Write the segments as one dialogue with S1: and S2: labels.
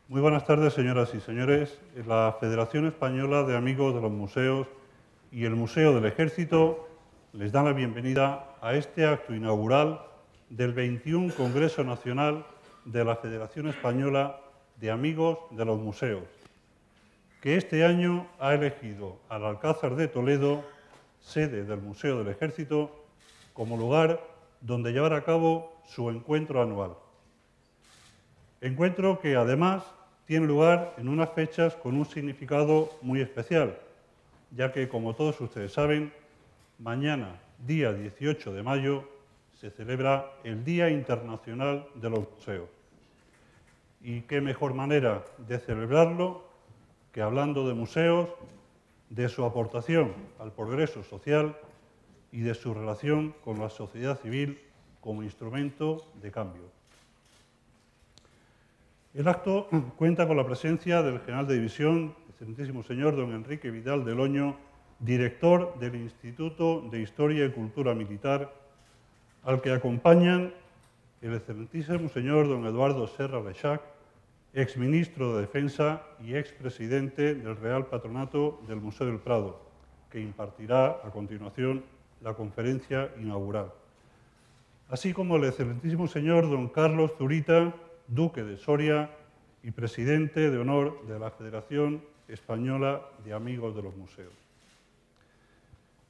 S1: Muy buenas tardes, señoras y señores. La Federación Española de Amigos de los Museos y el Museo del Ejército les dan la bienvenida a este acto inaugural del 21 Congreso Nacional de la Federación Española de Amigos de los Museos, que este año ha elegido al Alcázar de Toledo, sede del Museo del Ejército, como lugar donde llevar a cabo su encuentro anual. Encuentro que además tiene lugar en unas fechas con un significado muy especial, ya que, como todos ustedes saben, mañana, día 18 de mayo, se celebra el Día Internacional de los Museos. Y qué mejor manera de celebrarlo que hablando de museos, de su aportación al progreso social y de su relación con la sociedad civil como instrumento de cambio. El acto cuenta con la presencia del general de división, excelentísimo señor don Enrique Vidal del Oño, director del Instituto de Historia y Cultura Militar, al que acompañan el excelentísimo señor don Eduardo Serra Leixach, exministro de Defensa y expresidente del Real Patronato del Museo del Prado, que impartirá a continuación la conferencia inaugural. Así como el excelentísimo señor don Carlos Zurita, duque de Soria y presidente de honor de la Federación Española de Amigos de los Museos.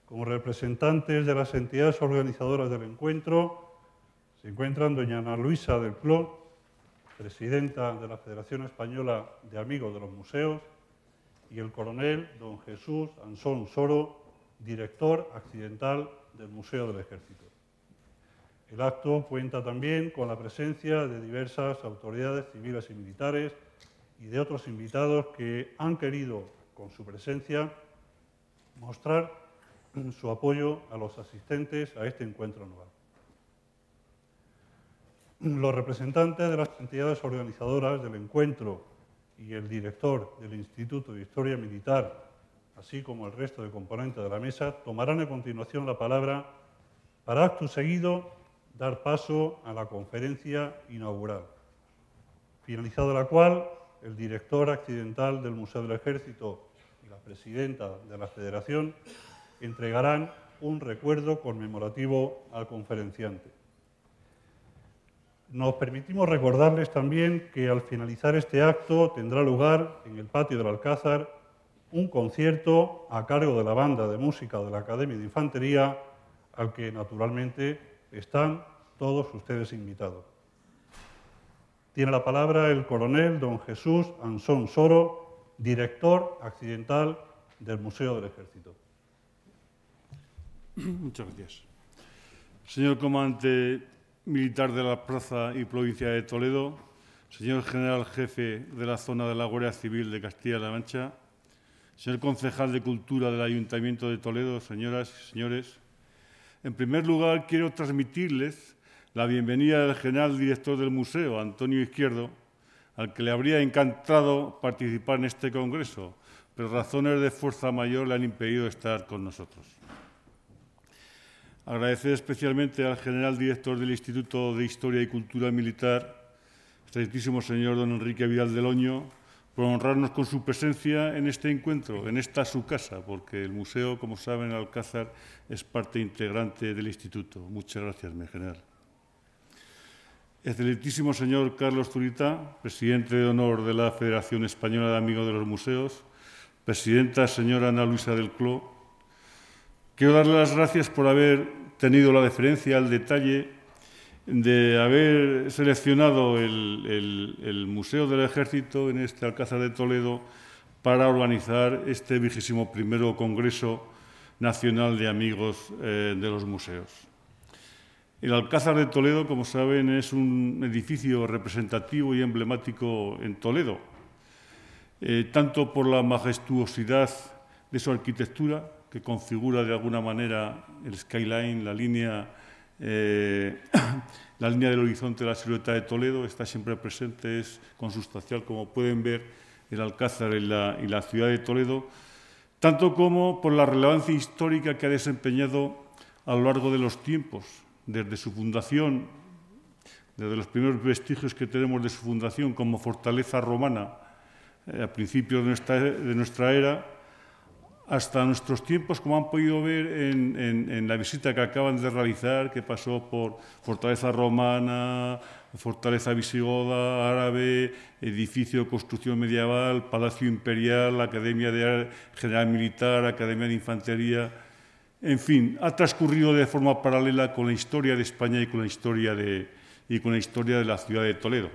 S1: Como representantes de las entidades organizadoras del encuentro se encuentran doña Ana Luisa del Cló, presidenta de la Federación Española de Amigos de los Museos, y el coronel don Jesús Ansón Soro, director accidental del Museo del Ejército. El acto cuenta también con la presencia de diversas autoridades civiles y militares y de otros invitados que han querido, con su presencia, mostrar su apoyo a los asistentes a este encuentro anual. Los representantes de las entidades organizadoras del encuentro y el director del Instituto de Historia Militar, así como el resto de componentes de la mesa, tomarán a continuación la palabra para, acto seguido, dar paso a la conferencia inaugural, finalizada la cual el director accidental del Museo del Ejército y la presidenta de la Federación entregarán un recuerdo conmemorativo al conferenciante. Nos permitimos recordarles también que al finalizar este acto tendrá lugar en el patio del Alcázar un concierto a cargo de la banda de música de la Academia de Infantería, al que naturalmente están todos ustedes invitados. Tiene la palabra el coronel don Jesús Ansón Soro, director accidental del Museo del Ejército.
S2: Muchas gracias. Señor comandante militar de la Plaza y Provincia de Toledo, señor general jefe de la zona de la Guardia Civil de Castilla-La Mancha, señor concejal de Cultura del Ayuntamiento de Toledo, señoras y señores, en primer lugar, quiero transmitirles la bienvenida del general director del museo, Antonio Izquierdo, al que le habría encantado participar en este congreso, pero razones de fuerza mayor le han impedido estar con nosotros. Agradecer especialmente al general director del Instituto de Historia y Cultura Militar, excelentísimo señor don Enrique Vidal del Oño, por honrarnos con su presencia en este encuentro, en esta su casa, porque el museo, como saben, el Alcázar es parte integrante del instituto. Muchas gracias, mi general. Excelentísimo señor Carlos Zurita, presidente de honor de la Federación Española de Amigos de los Museos, presidenta señora Ana Luisa del Cló, quiero darle las gracias por haber tenido la deferencia al detalle de haber seleccionado el Museo del Ejército en este Alcázar de Toledo para organizar este 21º Congreso Nacional de Amigos de los Museos. El Alcázar de Toledo, como saben, es un edificio representativo y emblemático en Toledo, tanto por la majestuosidad de su arquitectura, que configura de alguna manera el skyline, la línea del horizonte de la silueta de Toledo, está siempre presente, es consustancial, como pueden ver, el Alcázar y la ciudad de Toledo, tanto como por la relevancia histórica que ha desempeñado a lo largo de los tiempos, desde su fundación desde los primeros vestigios que tenemos de su fundación como fortaleza romana a principios de nuestra era, hasta nuestros tiempos, como han podido ver en la visita que acaban de realizar, que pasó por fortaleza romana, fortaleza visigoda, árabe, edificio de construcción medieval, palacio imperial, academia general militar, academia de infantería. En fin, ha transcurrido de forma paralela con la historia de España y con la historia de la ciudad de Toledo.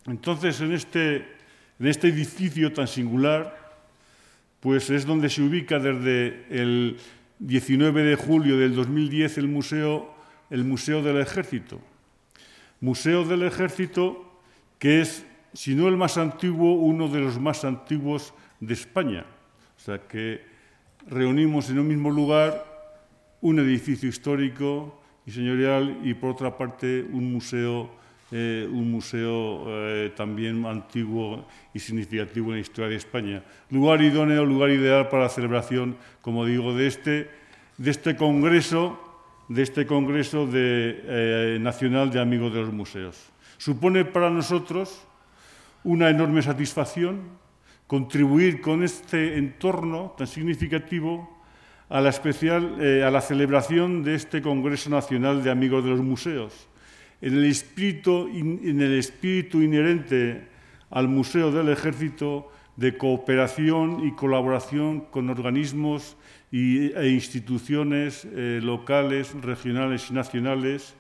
S2: Entonces, en este edificio tan singular, pues es donde se ubica desde el 19 de julio del 2010 el Museo del Ejército. Museo del Ejército que es, si no el más antiguo, uno de los más antiguos de España. O sea que reunimos en un mismo lugar un edificio histórico y señorial y, por otra parte, un museo también antiguo y significativo en la historia de España. Lugar idóneo, lugar ideal para la celebración, como digo, de este congreso nacional de Amigos de los Museos. Supone para nosotros una enorme satisfacción contribuir con este entorno tan significativo a la celebración de este Congreso Nacional de Amigos de los Museos. En el espíritu inherente al Museo del Ejército de cooperación y colaboración con organismos e instituciones locales, regionales y nacionales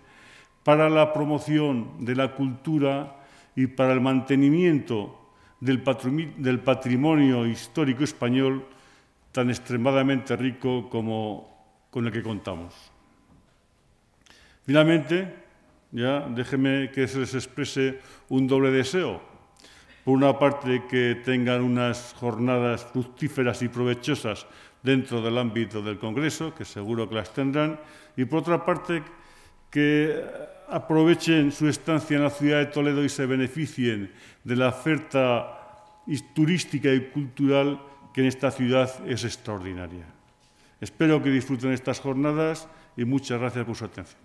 S2: para la promoción de la cultura y para el mantenimiento del patrimonio histórico español tan extremadamente rico como con el que contamos. Finalmente, ya déjeme que se les exprese un doble deseo. Por una parte, que tengan unas jornadas fructíferas y provechosas dentro del ámbito del Congreso, que seguro que las tendrán, y por otra parte, que aprovechen su estancia en la ciudad de Toledo y se beneficien de la oferta turística y cultural que en esta ciudad es extraordinaria. Espero que disfruten estas jornadas y muchas gracias por su atención.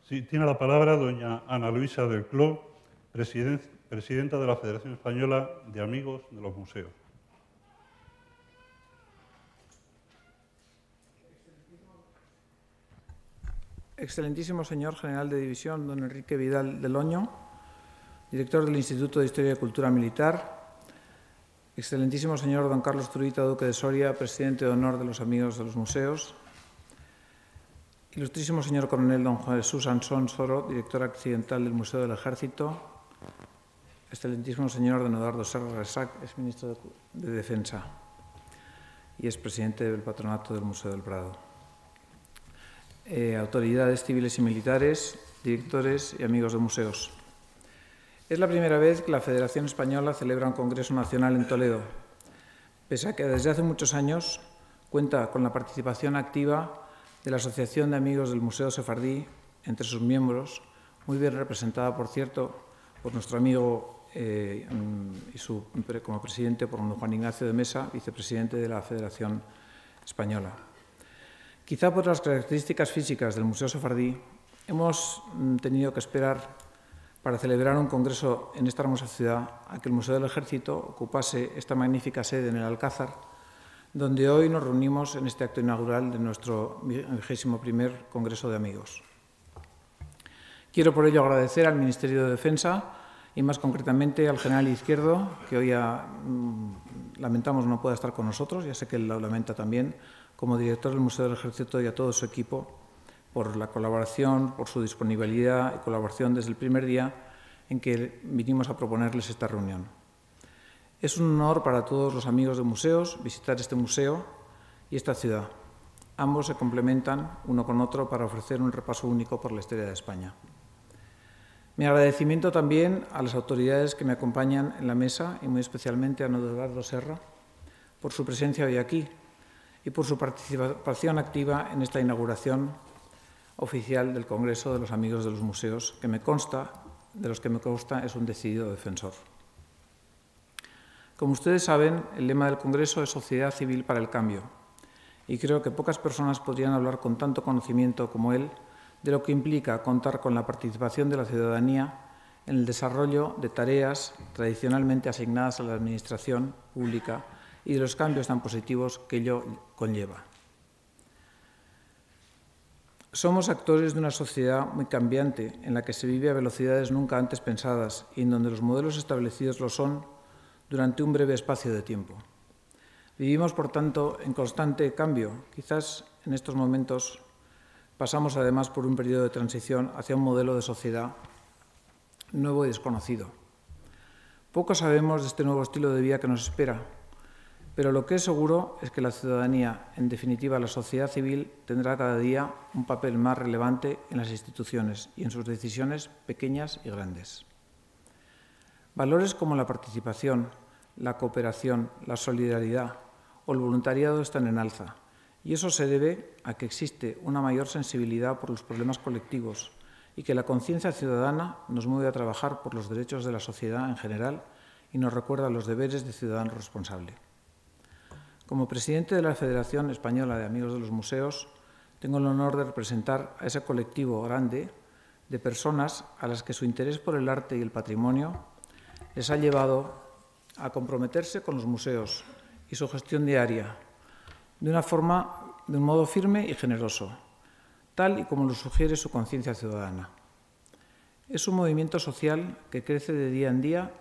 S1: Sí, tiene la palabra doña Ana Luisa del Cló, presidenta de la Federación Española de Amigos de los Museos.
S3: Excelentísimo señor general de división, don Enrique Vidal del Oño, director del Instituto de Historia y Cultura Militar. Excelentísimo señor don Carlos Zurita, duque de Soria, presidente de honor de los Amigos de los Museos. Ilustrísimo señor coronel don Juan Jesús Ansón Soro, director accidental del Museo del Ejército. Excelentísimo señor don Eduardo Serra Resac, es ministro de Defensa y es presidente del patronato del Museo del Prado. Autoridades civiles y militares, directores y amigos de museos. Es la primera vez que la Federación Española celebra un Congreso Nacional en Toledo, pese a que desde hace muchos años cuenta con la participación activa de la Asociación de Amigos del Museo Sefardí, entre sus miembros, muy bien representada, por cierto, por nuestro amigo como presidente, por don Juan Ignacio de Mesa, vicepresidente de la Federación Española. Quizá por las características físicas del Museo Sefardí, hemos tenido que esperar para celebrar un congreso en esta hermosa ciudad a que el Museo del Ejército ocupase esta magnífica sede en el Alcázar, donde hoy nos reunimos en este acto inaugural de nuestro 21º Congreso de Amigos. Quiero por ello agradecer al Ministerio de Defensa y más concretamente al general Izquierdo, que hoy lamentamos no pueda estar con nosotros, ya sé que él lo lamenta también, como director del Museo del Ejército, y a todo su equipo por la colaboración, por su disponibilidad y colaboración desde el primer día en que vinimos a proponerles esta reunión. Es un honor para todos los amigos de museos visitar este museo y esta ciudad. Ambos se complementan uno con otro para ofrecer un repaso único por la historia de España. Mi agradecimiento también a las autoridades que me acompañan en la mesa y muy especialmente a don Eduardo Serra por su presencia hoy aquí y por su participación activa en esta inauguración oficial del Congreso de los Amigos de los Museos, de los que me consta es un decidido defensor. Como ustedes saben, el lema del Congreso es Sociedad Civil para el Cambio, y creo que pocas personas podrían hablar con tanto conocimiento como él de lo que implica contar con la participación de la ciudadanía en el desarrollo de tareas tradicionalmente asignadas a la Administración pública y de los cambios tan positivos que ello conlleva. Somos actores de una sociedad muy cambiante en la que se vive a velocidades nunca antes pensadas y en donde los modelos establecidos lo son durante un breve espacio de tiempo. Vivimos, por tanto, en constante cambio. Quizás en estos momentos pasamos además por un periodo de transición hacia un modelo de sociedad nuevo y desconocido. Poco sabemos de este nuevo estilo de vida que nos espera, pero lo que es seguro es que la ciudadanía, en definitiva la sociedad civil, tendrá cada día un papel más relevante en las instituciones y en sus decisiones pequeñas y grandes. Valores como la participación, la cooperación, la solidaridad o el voluntariado están en alza, y eso se debe a que existe una mayor sensibilidad por los problemas colectivos y que la conciencia ciudadana nos mueve a trabajar por los derechos de la sociedad en general y nos recuerda los deberes de ciudadano responsable. Como presidente de la Federación Española de Amigos de los Museos, tengo el honor de representar a ese colectivo grande de personas a las que su interés por el arte y el patrimonio les ha llevado a comprometerse con los museos y su gestión diaria de un modo firme y generoso, tal y como lo sugiere su conciencia ciudadana. Es un movimiento social que crece de día en día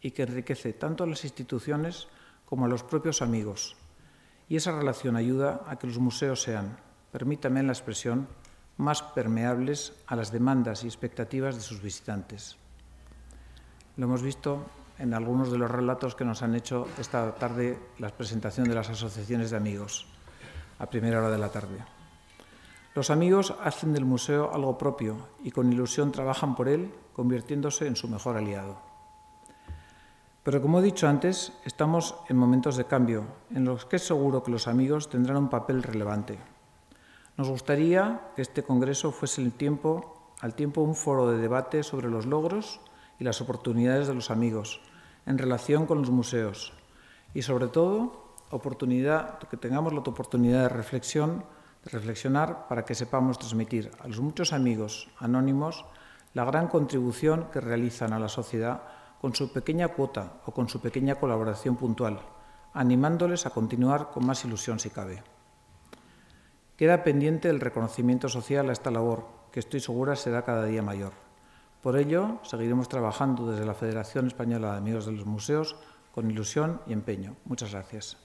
S3: y que enriquece tanto a las instituciones como a los propios amigos, y esa relación ayuda a que los museos sean, permítame la expresión, más permeables a las demandas y expectativas de sus visitantes. Lo hemos visto en algunos de los relatos que nos han hecho esta tarde la presentación de las asociaciones de amigos, a primera hora de la tarde. Los amigos hacen del museo algo propio y con ilusión trabajan por él, convirtiéndose en su mejor aliado. Pero como he dicho antes, estamos en momentos de cambio, en los que es seguro que los amigos tendrán un papel relevante. Nos gustaría que este congreso fuese al tiempo un foro de debate sobre los logros y las oportunidades de los amigos en relación con los museos y, sobre todo, que tengamos la oportunidad de reflexionar para que sepamos transmitir a los muchos amigos anónimos la gran contribución que realizan a la sociedad con su pequeña cuota o con su pequeña colaboración puntual, animándoles a continuar con más ilusión si cabe. Queda pendiente el reconocimiento social a esta labor, que estoy segura será cada día mayor. Por ello, seguiremos trabajando desde la Federación Española de Amigos de los Museos con ilusión y empeño. Muchas gracias.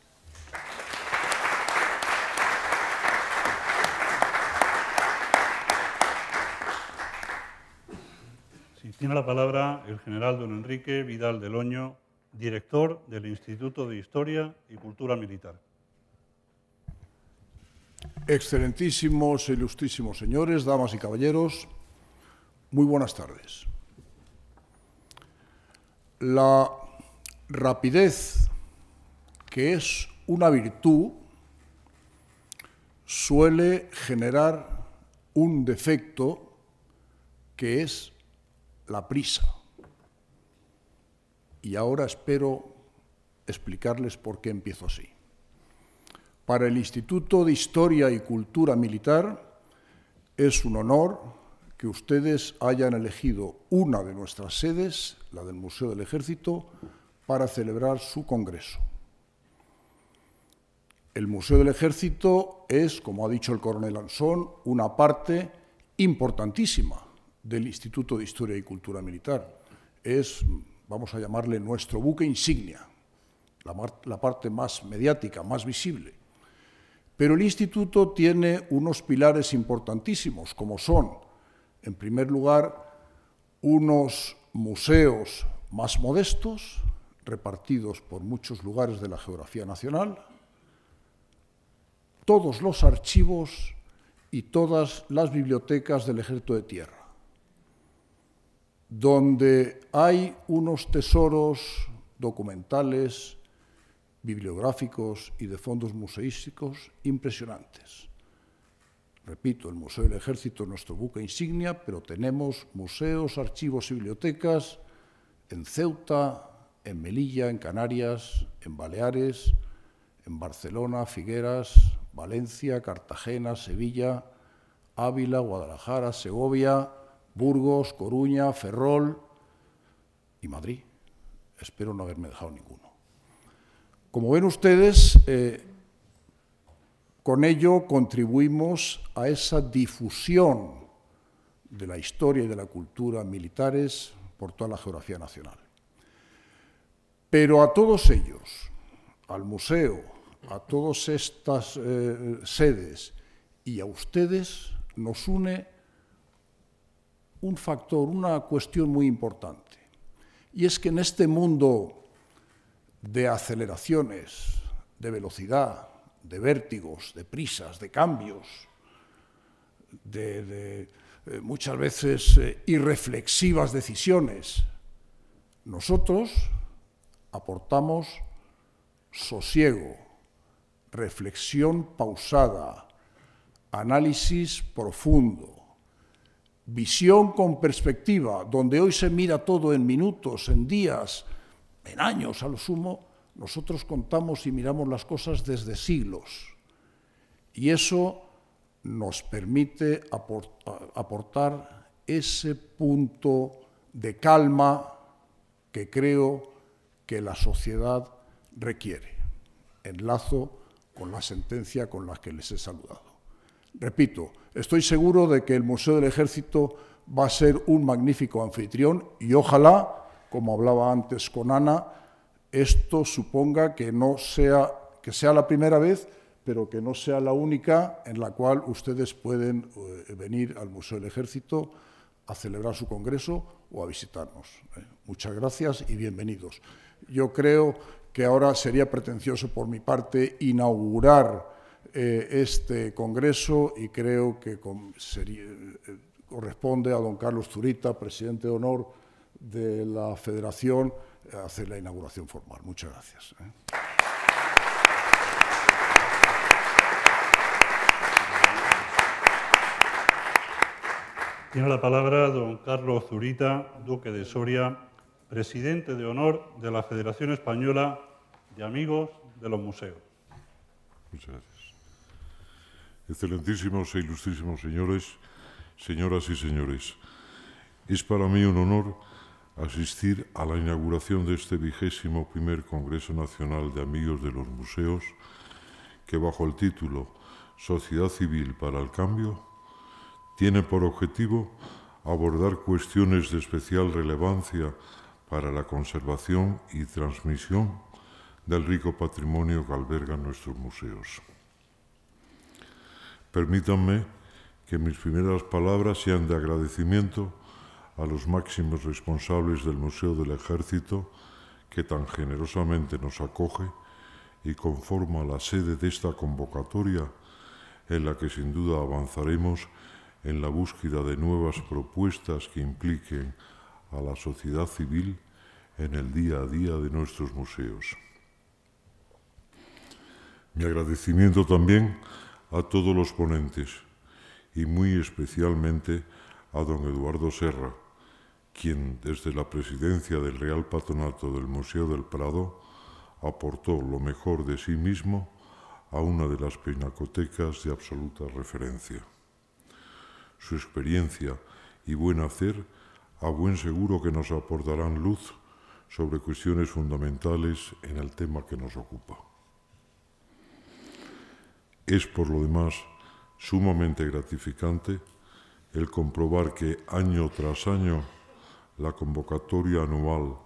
S1: Tiene la palabra el general don Enrique Vidal del Oño, director del Instituto de Historia y Cultura Militar.
S4: Excelentísimos e ilustrísimos señores, damas y caballeros, muy buenas tardes. La rapidez, que es una virtud, suele generar un defecto que es la prisa. Y ahora espero explicarles por qué empiezo así. Para el Instituto de Historia y Cultura Militar es un honor que ustedes hayan elegido una de nuestras sedes, la del Museo del Ejército, para celebrar su congreso. El Museo del Ejército es, como ha dicho el coronel Ansón, una parte importantísima del Instituto de Historia y Cultura Militar. Es, vamos a llamarle, nuestro buque insignia, la parte más mediática, más visible. Pero el Instituto tiene unos pilares importantísimos, como son, en primer lugar, unos museos más modestos, repartidos por muchos lugares de la geografía nacional, todos los archivos y todas las bibliotecas del Ejército de Tierra, donde hay unos tesoros documentales, bibliográficos y de fondos museísticos impresionantes. Repito, el Museo del Ejército es nuestro buque insignia, pero tenemos museos, archivos y bibliotecas en Ceuta, en Melilla, en Canarias, en Baleares, en Barcelona, Figueras, Valencia, Cartagena, Sevilla, Ávila, Guadalajara, Segovia, Burgos, Coruña, Ferrol y Madrid. Espero no haberme dejado ninguno. Como ven ustedes, con ello contribuimos a esa difusión de la historia y de la cultura militares por toda la geografía nacional. Pero a todos ellos, al museo, a todas estas sedes y a ustedes, nos une un factor, una cuestión muy importante. Y es que en este mundo de aceleraciones, de velocidad, de vértigos, de prisas, de cambios, de muchas veces irreflexivas decisiones, nosotros aportamos sosiego, reflexión pausada, análisis profundo, visión con perspectiva, donde hoy se mira todo en minutos, en días, en años a lo sumo. Nosotros contamos y miramos las cosas desde siglos. Y eso nos permite aportar ese punto de calma que creo que la sociedad requiere. Enlazo con la sentencia con la que les he saludado. Repito, estoy seguro de que el Museo del Ejército va a ser un magnífico anfitrión y ojalá, como hablaba antes con Ana, esto suponga que sea la primera vez, pero que no sea la única en la cual ustedes pueden venir al Museo del Ejército a celebrar su congreso o a visitarnos. Muchas gracias y bienvenidos. Yo creo que ahora sería pretencioso por mi parte inaugurar este congreso y creo que corresponde a don Carlos Zurita, presidente de honor de la Federación, hacer la inauguración formal. Muchas gracias.
S1: Tiene la palabra don Carlos Zurita, duque de Soria, presidente de honor de la Federación Española de Amigos de los Museos.
S5: Muchas gracias. Excelentísimos e ilustrísimos señores, señoras y señores, es para mí un honor asistir a la inauguración de este 21º Congreso Nacional de Amigos de los Museos, que bajo el título Sociedad Civil para el Cambio tiene por objetivo abordar cuestiones de especial relevancia para la conservación y transmisión del rico patrimonio que albergan nuestros museos. Permítanme que mis primeras palabras sean de agradecimiento a los máximos responsables del Museo del Ejército, que tan generosamente nos acoge y conforma la sede de esta convocatoria, en la que sin duda avanzaremos en la búsqueda de nuevas propuestas que impliquen a la sociedad civil en el día a día de nuestros museos. Mi agradecimiento también a todos los ponentes y muy especialmente a don Eduardo Serra, quien desde la presidencia del Real Patronato del Museo del Prado aportó lo mejor de sí mismo a una de las pinacotecas de absoluta referencia. Su experiencia y buen hacer a buen seguro que nos aportarán luz sobre cuestiones fundamentales en el tema que nos ocupa. Es, por lo demás, sumamente gratificante el comprobar que año tras año la convocatoria anual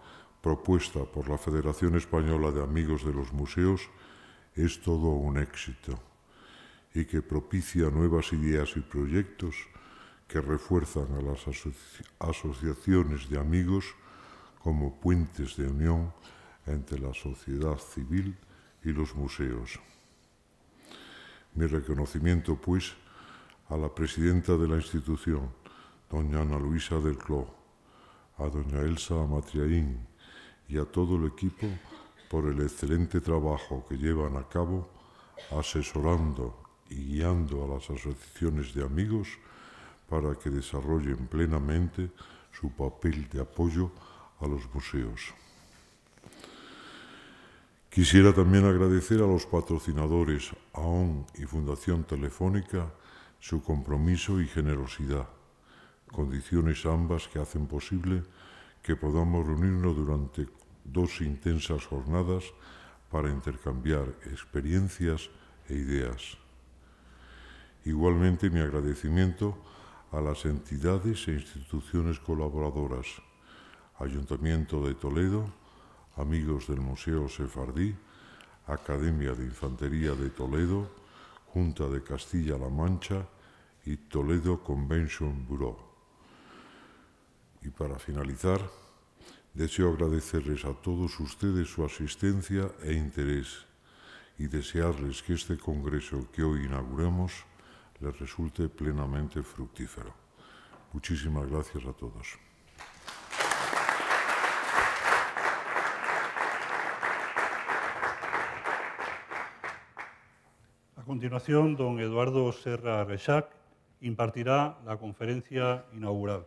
S5: propuesta por la Federación Española de Amigos de los Museos es todo un éxito y que propicia nuevas ideas y proyectos que refuerzan a las asociaciones de amigos como puentes de unión entre la sociedad civil y los museos. Mi reconocimiento, pues, a la presidenta de la institución, doña Ana Luisa del Cló, a doña Elsa Matriaín y a todo el equipo por el excelente trabajo que llevan a cabo asesorando y guiando a las asociaciones de amigos para que desarrollen plenamente su papel de apoyo a los museos. Quisiera también agradecer a los patrocinadores AON y Fundación Telefónica su compromiso y generosidad, condiciones ambas que hacen posible que podamos reunirnos durante 2 intensas jornadas para intercambiar experiencias e ideas. Igualmente, mi agradecimiento a las entidades e instituciones colaboradoras, Ayuntamiento de Toledo, amigos del Museo Sefardí, Academia de Infantería de Toledo, Junta de Castilla-La Mancha y Toledo Convention Bureau. Y para finalizar, deseo agradecerles a todos ustedes su asistencia e interés y desearles que este congreso que hoy inauguramos les resulte plenamente fructífero. Muchísimas gracias a todos.
S1: A continuación, don Eduardo Serra Reixac impartirá la conferencia inaugural.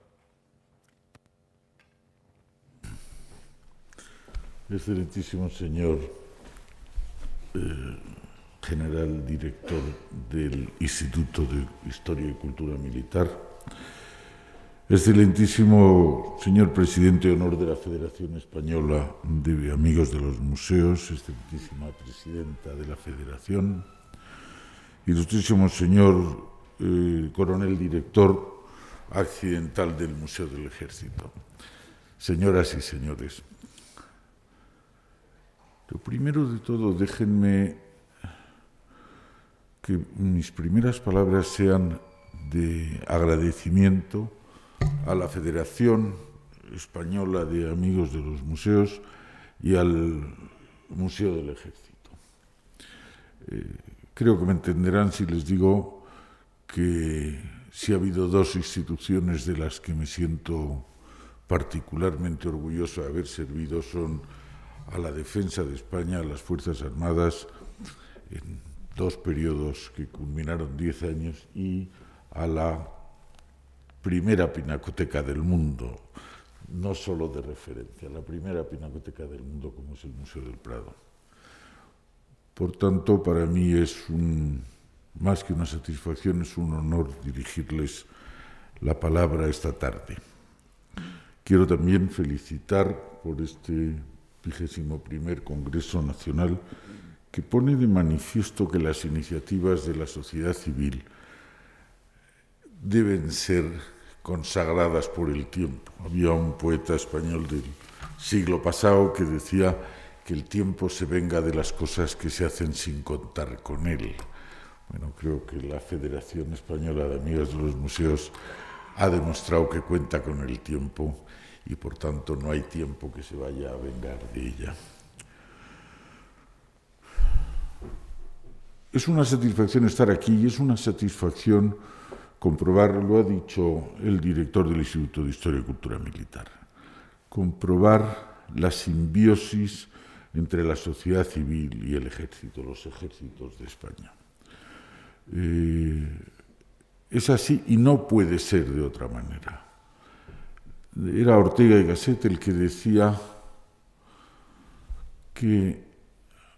S6: Excelentísimo señor general director del Instituto de Historia y Cultura Militar, excelentísimo señor presidente de honor de la Federación Española de Amigos de los Museos, excelentísima presidenta de la Federación, ilustrísimo señor coronel director accidental del Museo del Ejército, señoras y señores. Lo primero de todo, déjenme que mis primeras palabras sean de agradecimiento a la Federación Española de Amigos de los Museos y al Museo del Ejército. Creo que me entenderán si les digo que si ha habido 2 instituciones de las que me siento particularmente orgulloso de haber servido, son a la defensa de España, a las Fuerzas Armadas, en 2 periodos que culminaron 10 años, y a la primera pinacoteca del mundo, no solo de referencia, la primera pinacoteca del mundo como es el Museo del Prado. Por tanto, para mí es más que una satisfacción, es un honor dirigirles la palabra esta tarde. Quiero también felicitar por este 21º Congreso Nacional, que pone de manifiesto que las iniciativas de la sociedad civil deben ser consagradas por el tiempo. Había un poeta español del siglo pasado que decía que el tiempo se venga de las cosas que se hacen sin contar con él. Bueno, creo que la Federación Española de Amigos de los Museos ha demostrado que cuenta con el tiempo y, por tanto, no hay tiempo que se vaya a vengar de ella. Es una satisfacción estar aquí y es una satisfacción comprobar, lo ha dicho el director del Instituto de Historia y Cultura Militar, comprobar la simbiosis entre la sociedad civil y el ejército, los ejércitos de España. Es así y no puede ser de otra manera. Era Ortega y Gasset el que decía que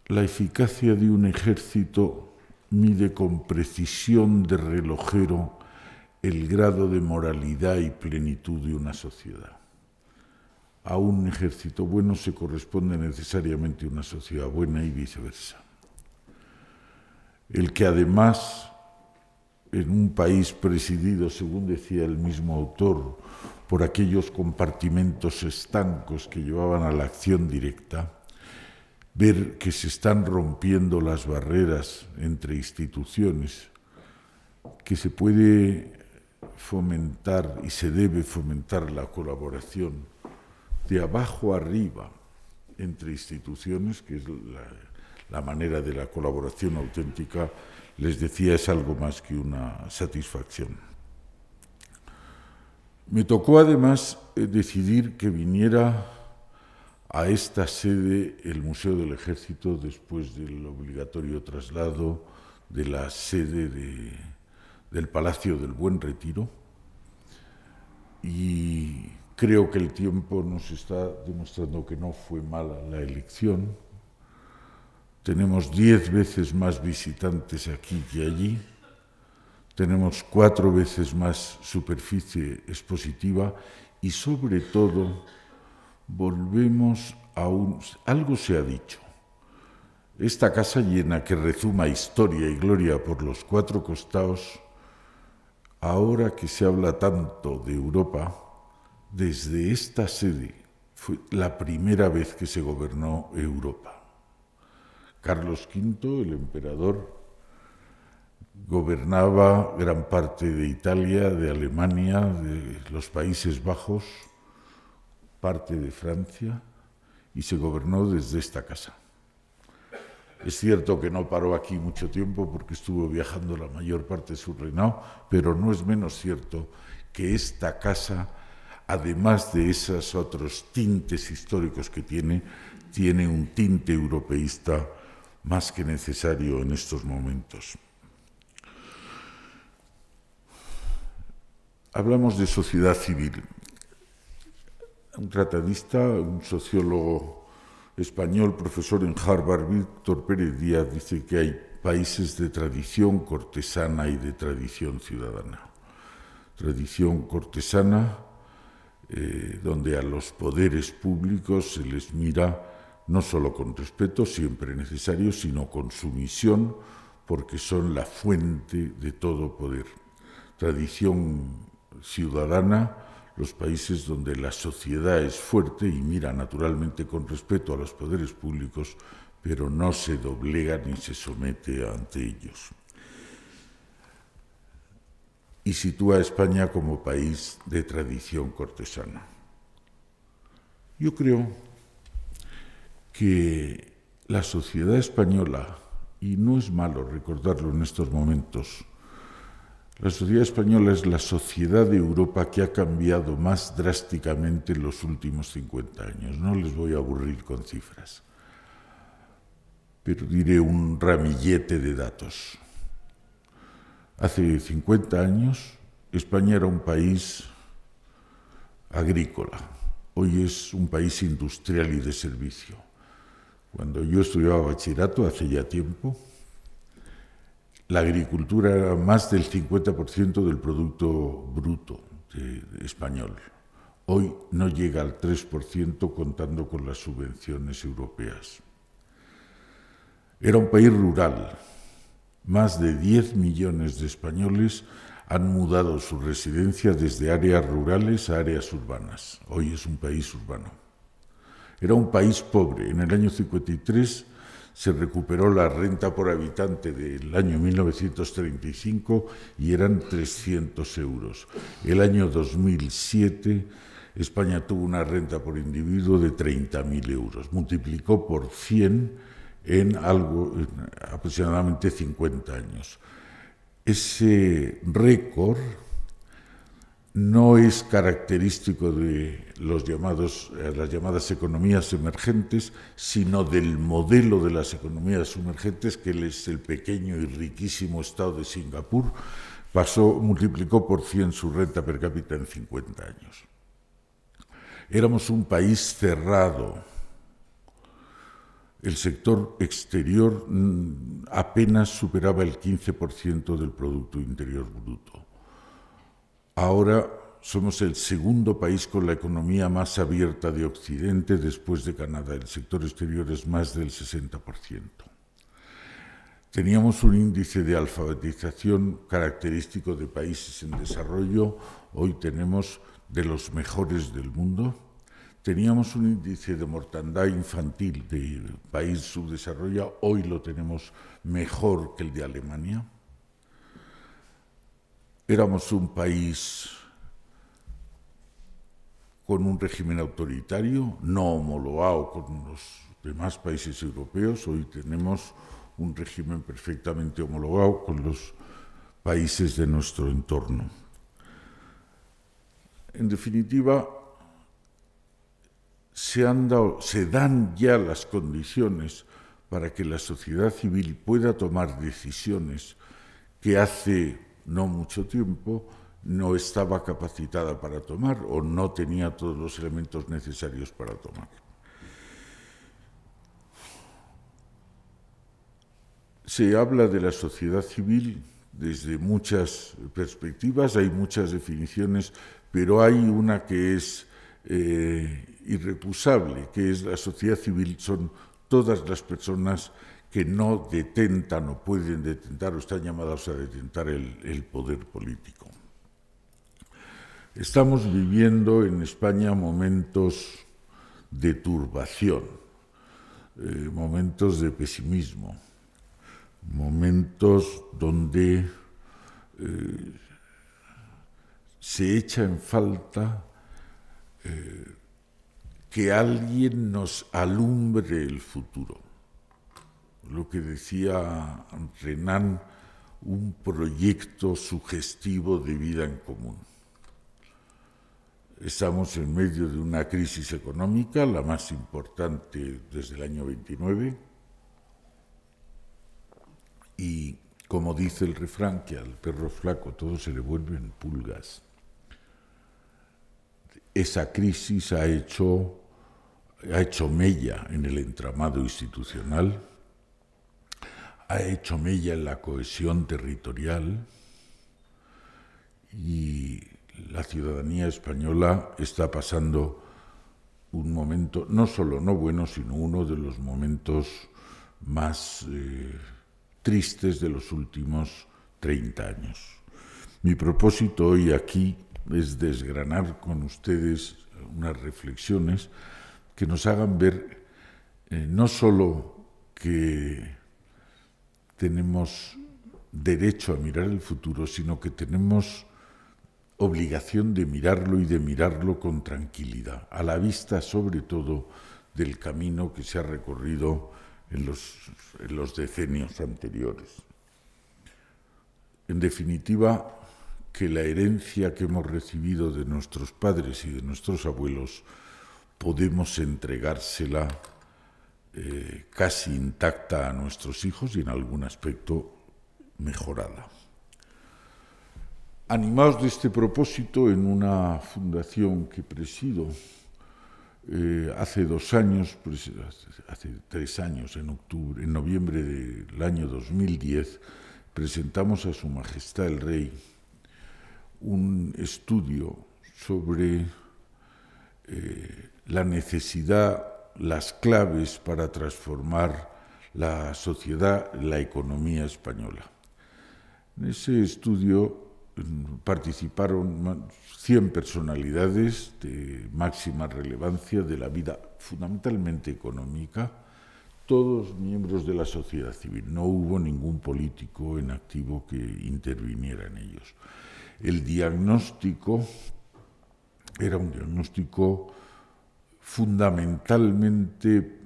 S6: la eficacia de un ejército mide con precisión de relojero el grado de moralidad y plenitud de una sociedad. A un ejército bueno se corresponde necesariamente una sociedad buena y viceversa. El que además, en un país presidido, según decía el mismo autor, por aquellos compartimentos estancos que llevaban a la acción directa, ver que se están rompiendo las barreras entre instituciones, que se puede fomentar y se debe fomentar la colaboración de abajo arriba entre instituciones, que es la manera de la colaboración auténtica, les decía, es algo más que una satisfacción. Me tocó además decidir que viniera a esta sede el Museo del Ejército después del obligatorio traslado de la sede del Palacio del Buen Retiro, y creo que el tiempo nos está demostrando que no fue mala la elección, tenemos 10 veces más visitantes aquí que allí, tenemos 4 veces más superficie expositiva y, sobre todo, volvemos a algo se ha dicho. Esta casa llena que rezuma historia y gloria por los 4 costados, ahora que se habla tanto de Europa, desde esta sede fue la primera vez que se gobernó Europa. Carlos V, el emperador, gobernaba gran parte de Italia, de Alemania, de los Países Bajos, parte de Francia, y se gobernó desde esta casa. Es cierto que no paró aquí mucho tiempo porque estuvo viajando la mayor parte de su reinado, pero no es menos cierto que esta casa, además de esos otros tintes históricos que tiene un tinte europeísta más que necesario en estos momentos. Hablamos de sociedad civil. Un tratadista, un sociólogo español, profesor en Harvard, Víctor Pérez Díaz, dice que hay países de tradición cortesana y de tradición ciudadana. Tradición cortesana, donde a los poderes públicos se les mira no solo con respeto, siempre necesario, sino con sumisión, porque son la fuente de todo poder. Tradición ciudadana, los países donde la sociedad es fuerte y mira naturalmente con respeto a los poderes públicos, pero no se doblega ni se somete ante ellos. Y sitúa a España como país de tradición cortesana. Yo creo que la sociedad española, y no es malo recordarlo en estos momentos, la sociedad española es la sociedad de Europa que ha cambiado más drásticamente en los últimos 50 años. No les voy a aburrir con cifras, pero diré un ramillete de datos. Hace 50 años, España era un país agrícola. Hoy es un país industrial y de servicio. Cuando yo estudiaba bachillerato, hace ya tiempo, la agricultura era más del 50% del Producto Bruto español. Hoy no llega al 3% contando con las subvenciones europeas. Era un país rural. Más de 10 millones de españoles han mudado su residencia desde áreas rurales a áreas urbanas. Hoy es un país urbano. Era un país pobre. En el año 53 se recuperó la renta por habitante del año 1935 y eran 300 euros. El año 2007 España tuvo una renta por individuo de 30.000 euros. Multiplicó por 100 en aproximadamente 50 años. Ese récord no es característico de las llamadas economías emergentes, sino del modelo de las economías emergentes, que es el pequeño y riquísimo estado de Singapur, multiplicó por 100 su renta per cápita en 50 años. Éramos un país cerrado. El sector exterior apenas superaba el 15% del Producto Interior Bruto. Ahora somos el segundo país con la economía más abierta de Occidente después de Canadá. El sector exterior es más del 60%. Teníamos un índice de alfabetización característico de países en desarrollo. Hoy tenemos de los mejores del mundo. Teníamos un índice de mortandad infantil de país subdesarrollado. Hoy lo tenemos mejor que el de Alemania. Éramos un país con un régimen autoritario, no homologado con los demás países europeos. Hoy tenemos un régimen perfectamente homologado con los países de nuestro entorno. En definitiva, se dan ya las condiciones para que la sociedad civil pueda tomar decisiones que hace no mucho tiempo no estaba capacitada para tomar o no tenía todos los elementos necesarios para tomar. Se habla de la sociedad civil desde muchas perspectivas, hay muchas definiciones, pero hay una que es irrecusable, que es la sociedad civil, son todas las personas que no detentan o pueden detentar o están llamadas a detentar el poder político. Estamos viviendo en España momentos de turbación, momentos de pesimismo, momentos donde se echa en falta que alguien nos alumbre el futuro. Lo que decía Renan, un proyecto sugestivo de vida en común. Estamos en medio de una crisis económica, la más importante desde el año 29, y como dice el refrán, que al perro flaco todo se le vuelven pulgas. Esa crisis ha hecho mella en el entramado institucional, ha hecho mella en la cohesión territorial y la ciudadanía española está pasando un momento, no solo no bueno, sino uno de los momentos más tristes de los últimos 30 años. Mi propósito hoy aquí es desgranar con ustedes unas reflexiones que nos hagan ver no solo que tenemos derecho a mirar el futuro, sino que tenemos obligación de mirarlo y de mirarlo con tranquilidad, a la vista sobre todo del camino que se ha recorrido en los decenios anteriores. En definitiva, que la herencia que hemos recibido de nuestros padres y de nuestros abuelos podemos entregársela casi intacta a nuestros hijos y en algún aspecto mejorada. Animados de este propósito, en una fundación que presido, hace 2 años, hace 3 años, en noviembre del año 2010, presentamos a Su Majestad el Rey un estudio sobre la necesidad, las claves para transformar la sociedad, la economía española. En ese estudio participaron 100 personalidades de máxima relevancia de la vida fundamentalmente económica, todos miembros de la sociedad civil. No hubo ningún político en activo que interviniera en ellos. El diagnóstico era un diagnóstico fundamentalmente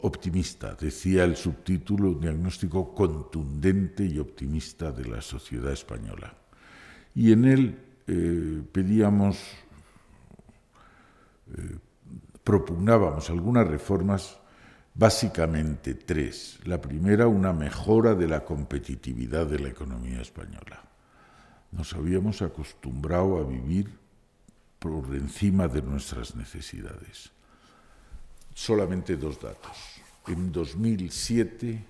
S6: optimista, decía el subtítulo, un diagnóstico contundente y optimista de la sociedad española. Y en él propugnábamos algunas reformas, básicamente 3. La primera, una mejora de la competitividad de la economía española. Nos habíamos acostumbrado a vivir por encima de nuestras necesidades. Solamente 2 datos. En 2007,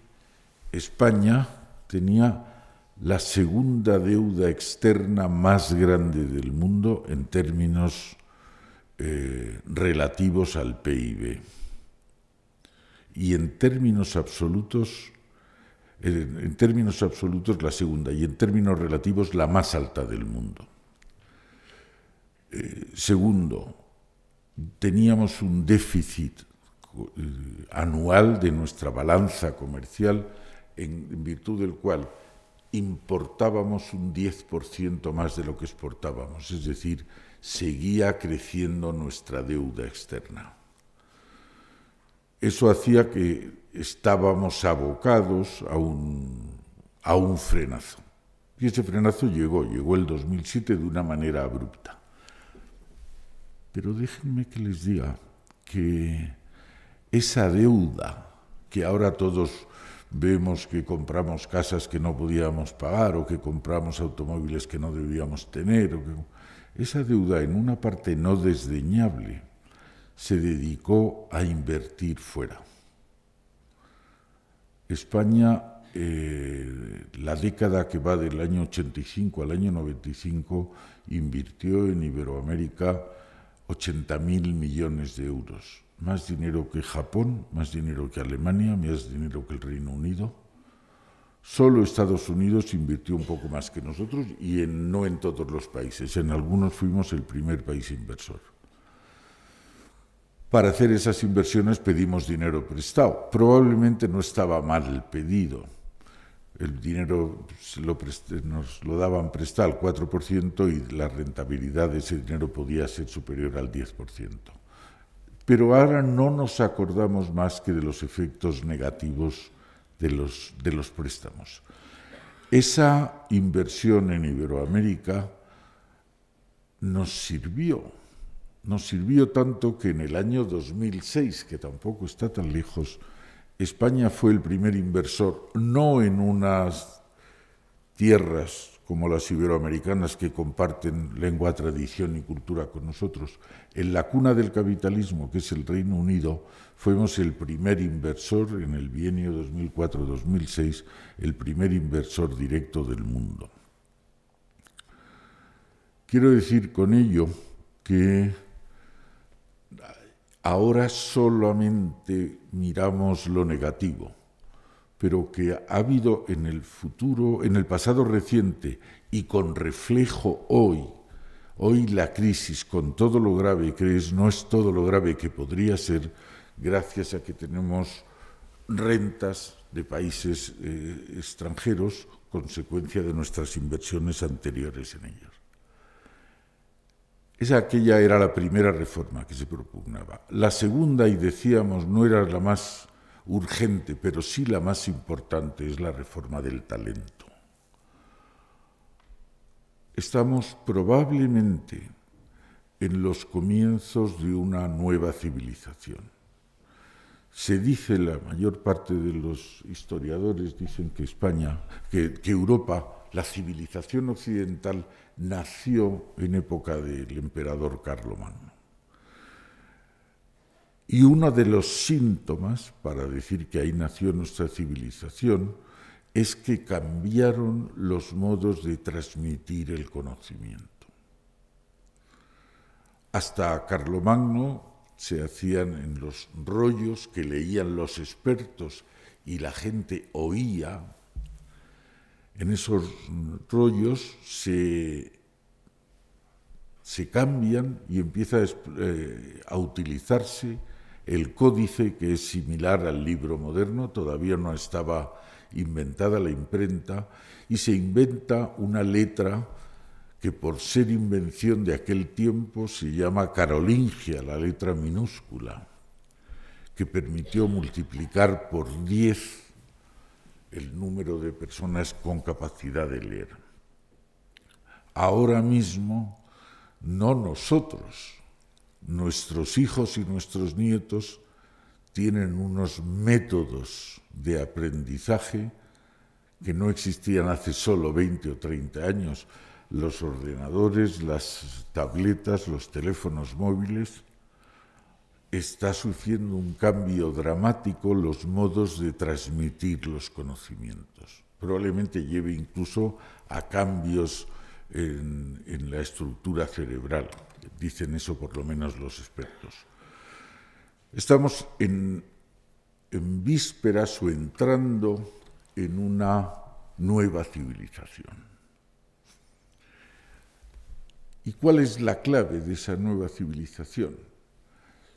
S6: España tenía la segunda deuda externa más grande del mundo en términos relativos al PIB. Y en términos absolutos la segunda, y en términos relativos la más alta del mundo. Segundo, teníamos un déficit anual de nuestra balanza comercial en virtud del cual importábamos un 10% más de lo que exportábamos, es decir, seguía creciendo nuestra deuda externa. Eso hacía que estábamos abocados a un frenazo. Y ese frenazo llegó el 2007 de una manera abrupta. Pero déjenme que les diga que esa deuda que ahora todos vemos que compramos casas que no podíamos pagar o que compramos automóviles que no debíamos tener, esa deuda en una parte no desdeñable se dedicó a invertir fuera. España la década que va del año 85 al año 95 invirtió en Iberoamérica 80.000 millones de euros. Más dinero que Japón, más dinero que Alemania, más dinero que el Reino Unido. Solo Estados Unidos invirtió un poco más que nosotros y no en todos los países. En algunos fuimos el primer país inversor. Para hacer esas inversiones pedimos dinero prestado. Probablemente no estaba mal el pedido. El dinero nos lo daban prestado al 4% y la rentabilidad de ese dinero podía ser superior al 10%. Pero ahora no nos acordamos más que de los efectos negativos de los préstamos. Esa inversión en Iberoamérica nos sirvió tanto que en el año 2006, que tampoco está tan lejos, España fue el primer inversor, no en unas tierras como las iberoamericanas que comparten lengua, tradición y cultura con nosotros. En la cuna del capitalismo, que es el Reino Unido, fuimos el primer inversor en el bienio 2004-2006, el primer inversor directo del mundo. Quiero decir con ello que ahora solamente miramos lo negativo, pero que ha habido en el futuro, en el pasado reciente y con reflejo hoy la crisis con todo lo grave que es, no es todo lo grave que podría ser, gracias a que tenemos rentas de países extranjeros, consecuencia de nuestras inversiones anteriores en ellos. Aquella era la primera reforma que se propugnaba. La segunda, y decíamos, no era la más urgente, pero sí la más importante, es la reforma del talento. Estamos probablemente en los comienzos de una nueva civilización. Se dice, la mayor parte de los historiadores dicen que que Europa, la civilización occidental, nació en época del emperador Carlomagno. Y uno de los síntomas para decir que ahí nació nuestra civilización es que cambiaron los modos de transmitir el conocimiento. Hasta Carlomagno se hacían en los rollos que leían los expertos y la gente oía. En esos rollos se cambian y empieza a utilizarse el códice, que es similar al libro moderno, todavía no estaba inventada la imprenta, y se inventa una letra que por ser invención de aquel tiempo se llama carolingia, la letra minúscula, que permitió multiplicar por 10 el número de personas con capacidad de leer. Ahora mismo, no nosotros, nuestros hijos y nuestros nietos tienen unos métodos de aprendizaje que no existían hace solo 20 o 30 años. Los ordenadores, las tabletas, los teléfonos móviles, está sufriendo un cambio dramático los modos de transmitir los conocimientos. Probablemente lleve incluso a cambios en la estructura cerebral. Dicen eso por lo menos los expertos. Estamos en vísperas o entrando en una nueva civilización. ¿Y cuál es la clave de esa nueva civilización?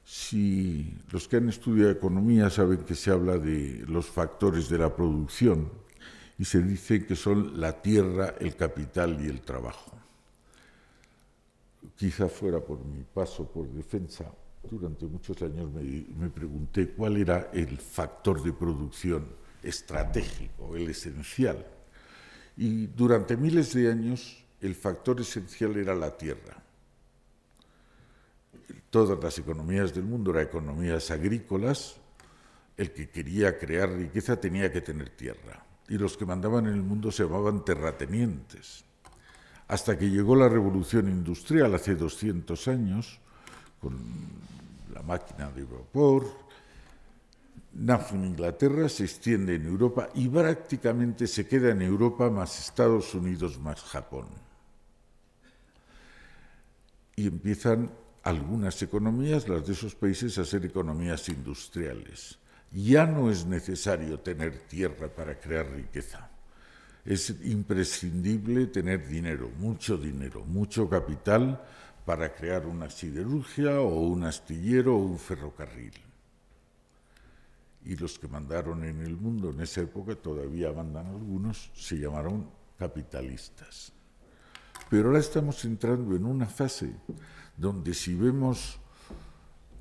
S6: Si los que han estudiado economía saben que se habla de los factores de la producción y se dice que son la tierra, el capital y el trabajo. Quizá fuera por mi paso por defensa, durante muchos años me pregunté cuál era el factor de producción estratégico, el esencial. Y durante miles de años el factor esencial era la tierra. Todas las economías del mundo eran economías agrícolas. El que quería crear riqueza tenía que tener tierra. Y los que mandaban en el mundo se llamaban terratenientes. Hasta que llegó la revolución industrial hace 200 años, con la máquina de vapor, nace en Inglaterra, se extiende en Europa y prácticamente se queda en Europa más Estados Unidos más Japón. Y empiezan algunas economías, las de esos países, a ser economías industriales. Ya no es necesario tener tierra para crear riqueza. Es imprescindible tener dinero, mucho capital para crear una siderurgia o un astillero o un ferrocarril. Y los que mandaron en el mundo en esa época, todavía mandan algunos, se llamaron capitalistas. Pero ahora estamos entrando en una fase donde, si vemos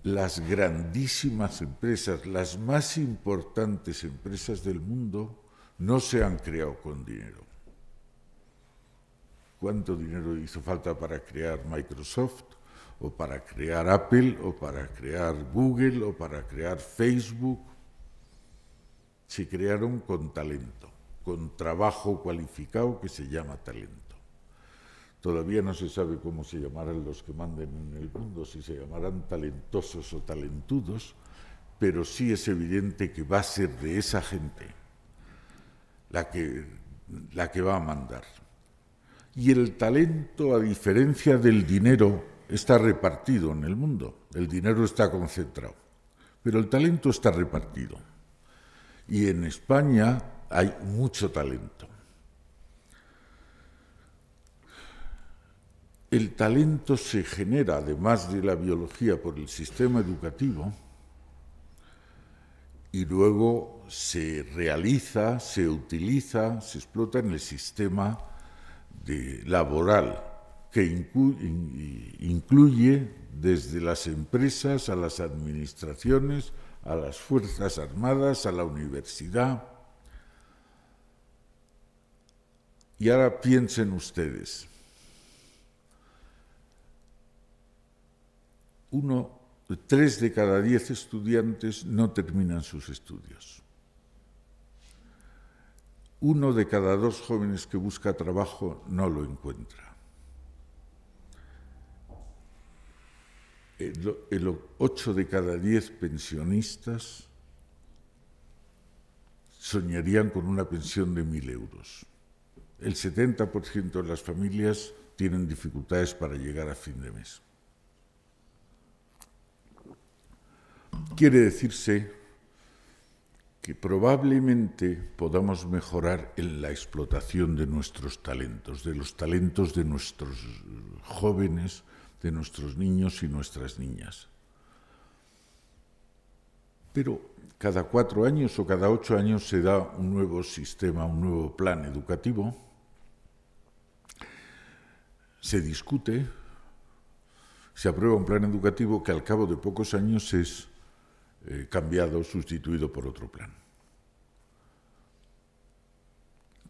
S6: las grandísimas empresas, las más importantes empresas del mundo, no se han creado con dinero. ¿Cuánto dinero hizo falta para crear Microsoft, o para crear Apple, o para crear Google, o para crear Facebook? Se crearon con talento, con trabajo cualificado que se llama talento. Todavía no se sabe cómo se llamarán los que manden en el mundo, si se llamarán talentosos o talentudos, pero sí es evidente que va a ser de esa gente la que va a mandar. Y el talento, a diferencia del dinero, está repartido en el mundo. El dinero está concentrado, pero el talento está repartido. Y en España hay mucho talento. El talento se genera, además de la biología, por el sistema educativo, y luego se realiza, se utiliza, se explota en el sistema laboral, que incluye desde las empresas a las administraciones, a las Fuerzas Armadas, a la universidad. Y ahora piensen ustedes, 3 de cada 10 estudiantes no terminan sus estudios. 1 de cada 2 jóvenes que busca trabajo no lo encuentra. 8 de cada 10 pensionistas soñarían con una pensión de 1.000 euros. El 70% de las familias tienen dificultades para llegar a fin de mes. Quiere decirse que probablemente podamos mejorar en la explotación de nuestros talentos, de los talentos de nuestros jóvenes, de nuestros niños y nuestras niñas. Pero cada 4 años o cada 8 años se da un nuevo sistema, un nuevo plan educativo, se discute, se aprueba un plan educativo que al cabo de pocos años es cambiado, sustituido por otro plan.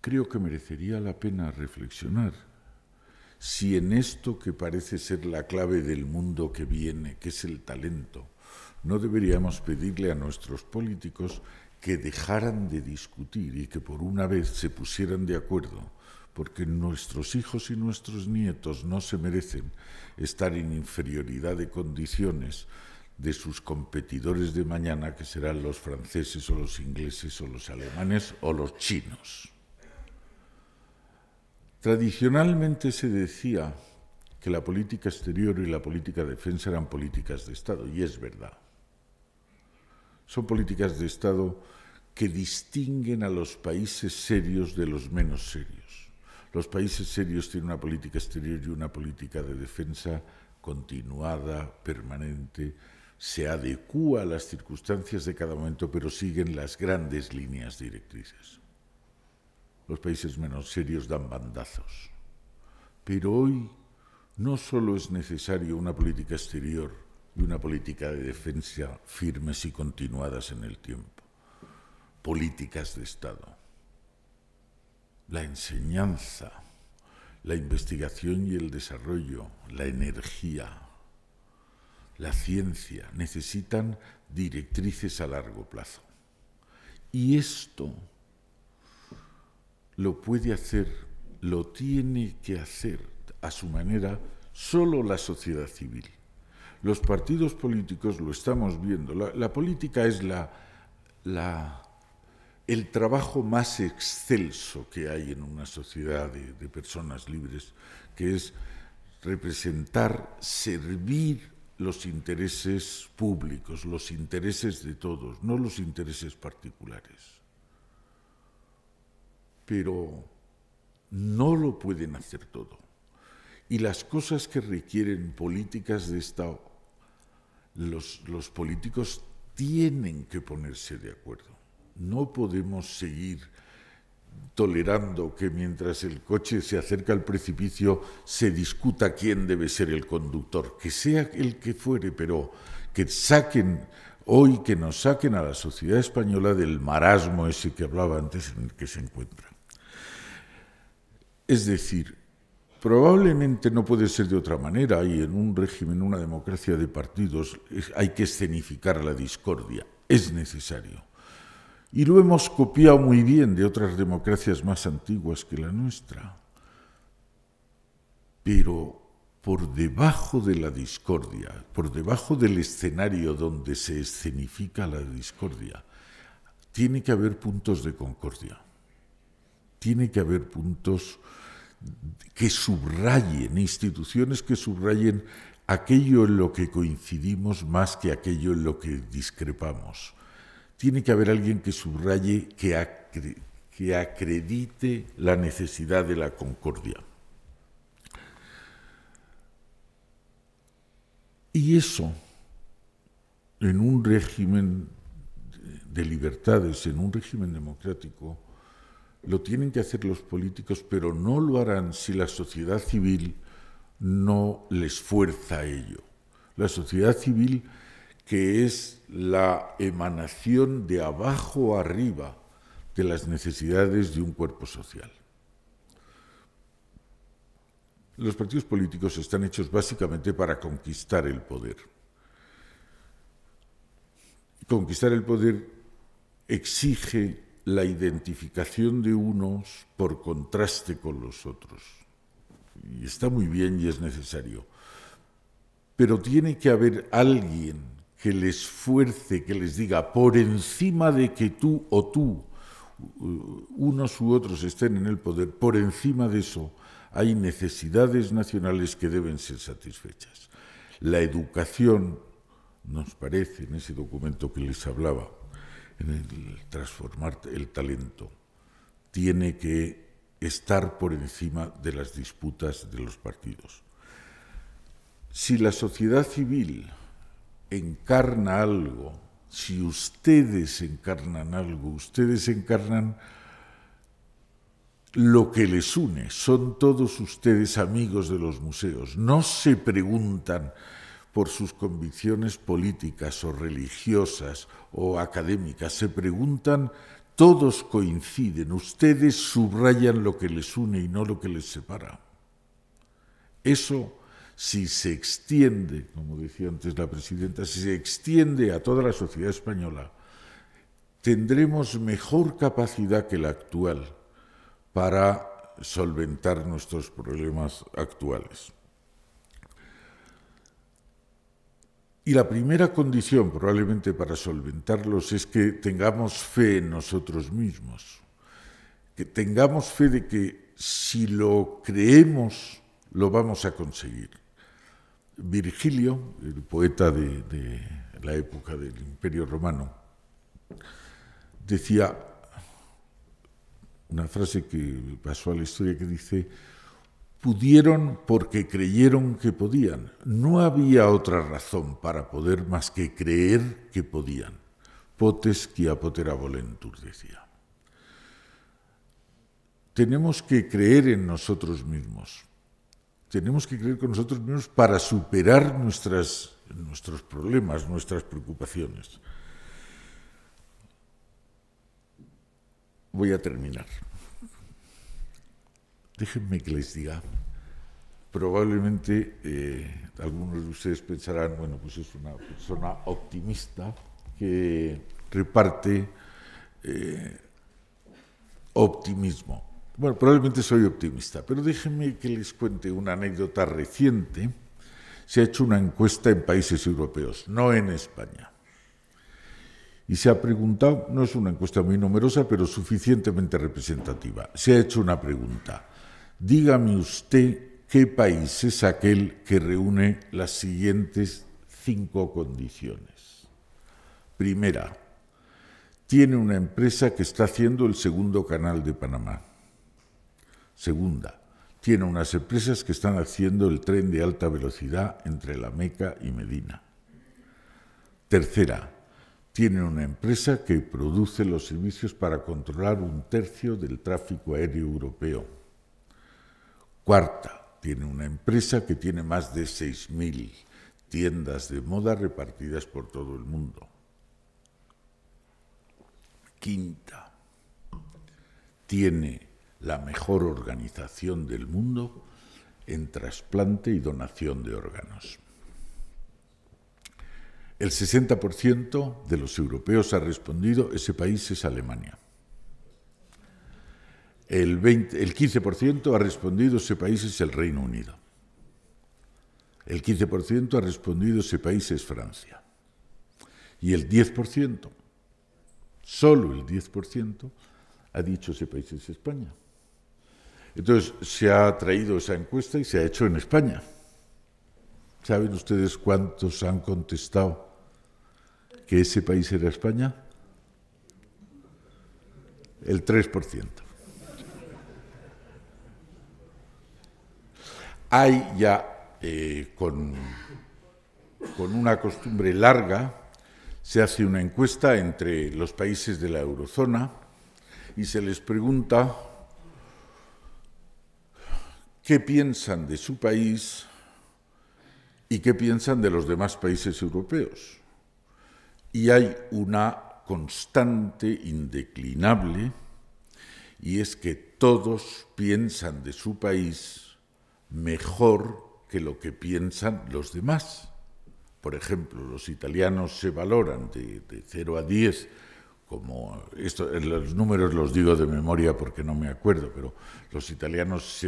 S6: Creo que merecería la pena reflexionar si en esto que parece ser la clave del mundo que viene, que es el talento, no deberíamos pedirle a nuestros políticos que dejaran de discutir y que por una vez se pusieran de acuerdo, porque nuestros hijos y nuestros nietos no se merecen estar en inferioridad de condiciones de sus competidores de mañana, que serán los franceses o los ingleses o los alemanes o los chinos. Tradicionalmente se decía que la política exterior y la política de defensa eran políticas de Estado, y es verdad. Son políticas de Estado que distinguen a los países serios de los menos serios. Los países serios tienen una política exterior y una política de defensa continuada, permanente, se adecúa a las circunstancias de cada momento, pero siguen las grandes líneas directrices. Los países menos serios dan bandazos. Pero hoy no solo es necesario una política exterior y una política de defensa firmes y continuadas en el tiempo, políticas de Estado. La enseñanza, la investigación y el desarrollo, la energía, la ciencia necesitan directrices a largo plazo. Y esto lo puede hacer, lo tiene que hacer a su manera solo la sociedad civil. Los partidos políticos lo estamos viendo. La política es el trabajo más excelso que hay en una sociedad de personas libres, que es representar, servir los intereses públicos, los intereses de todos, no los intereses particulares. Pero no lo pueden hacer todo. Y las cosas que requieren políticas de Estado, los políticos tienen que ponerse de acuerdo. No podemos seguir tolerando que mientras el coche se acerca al precipicio se discuta quién debe ser el conductor, que sea el que fuere, pero que nos saquen a la sociedad española del marasmo ese que hablaba antes en el que se encuentra. Es decir, probablemente no puede ser de otra manera, y en un régimen, una democracia de partidos, hay que escenificar la discordia, es necesario. Y lo hemos copiado muy bien de otras democracias más antiguas que la nuestra. Pero por debajo de la discordia, por debajo del escenario donde se escenifica la discordia, tiene que haber puntos de concordia. Tiene que haber puntos que subrayen, instituciones que subrayen aquello en lo que coincidimos más que aquello en lo que discrepamos. Tiene que haber alguien que subraye, que acredite la necesidad de la concordia. Y eso, en un régimen de libertades, en un régimen democrático, lo tienen que hacer los políticos, pero no lo harán si la sociedad civil no les fuerza a ello. La sociedad civil, que es la emanación de abajo arriba de las necesidades de un cuerpo social. Los partidos políticos están hechos básicamente para conquistar el poder. Conquistar el poder exige la identificación de unos por contraste con los otros. Y está muy bien y es necesario. Pero tiene que haber alguien que les fuerce, que les diga, por encima de que tú o tú, unos u otros estén en el poder, por encima de eso hay necesidades nacionales que deben ser satisfechas. La educación, nos parece, en ese documento que les hablaba, en el transformar el talento, tiene que estar por encima de las disputas de los partidos. Si la sociedad civil encarna algo, si ustedes encarnan algo, ustedes encarnan lo que les une, son todos ustedes amigos de los museos, no se preguntan por sus convicciones políticas o religiosas o académicas, se preguntan, todos coinciden, ustedes subrayan lo que les une y no lo que les separa. Eso, si se extiende, como decía antes la presidenta, si se extiende a toda la sociedad española, tendremos mejor capacidad que la actual para solventar nuestros problemas actuales. Y la primera condición, probablemente, para solventarlos es que tengamos fe en nosotros mismos, que tengamos fe de que si lo creemos, lo vamos a conseguir. Virgilio, el poeta de la época del Imperio Romano, decía una frase que pasó a la historia que dice: pudieron porque creyeron que podían. No había otra razón para poder más que creer que podían. Potes quia potera volentur, decía. Tenemos que creer en nosotros mismos. Tenemos que creer con nosotros mismos para superar nuestros problemas, nuestras preocupaciones. Voy a terminar. Déjenme que les diga, probablemente algunos de ustedes pensarán, bueno, pues es una persona optimista que reparte optimismo. Bueno, probablemente soy optimista, pero déjenme que les cuente una anécdota reciente. Se ha hecho una encuesta en países europeos, no en España. y se ha preguntado, no es una encuesta muy numerosa, pero suficientemente representativa, se ha hecho una pregunta. Dígame usted qué país es aquel que reúne las siguientes 5 condiciones. Primera, tiene una empresa que está haciendo el segundo canal de Panamá. Segunda, tiene unas empresas que están haciendo el tren de alta velocidad entre La Meca y Medina. Tercera, tiene una empresa que produce los servicios para controlar 1/3 del tráfico aéreo europeo. Cuarta, tiene una empresa que tiene más de 6.000 tiendas de moda repartidas por todo el mundo. Quinta, tiene la mejor organización del mundo en trasplante y donación de órganos. El 60% de los europeos ha respondido, ese país es Alemania. El 15% ha respondido, ese país es el Reino Unido. El 15% ha respondido, ese país es Francia. Y el 10%, solo el 10%, ha dicho ese país es España. Entonces, se ha traído esa encuesta y se ha hecho en España. ¿Saben ustedes cuántos han contestado que ese país era España? El 3%. Hay ya, con una costumbre larga, se hace una encuesta entre los países de la eurozona y se les pregunta qué piensan de su país y qué piensan de los demás países europeos. Y hay una constante, indeclinable, y es que todos piensan de su país mejor que lo que piensan los demás. Por ejemplo, los italianos se valoran de 0 a 10, como los números los digo de memoria porque no me acuerdo, pero los italianos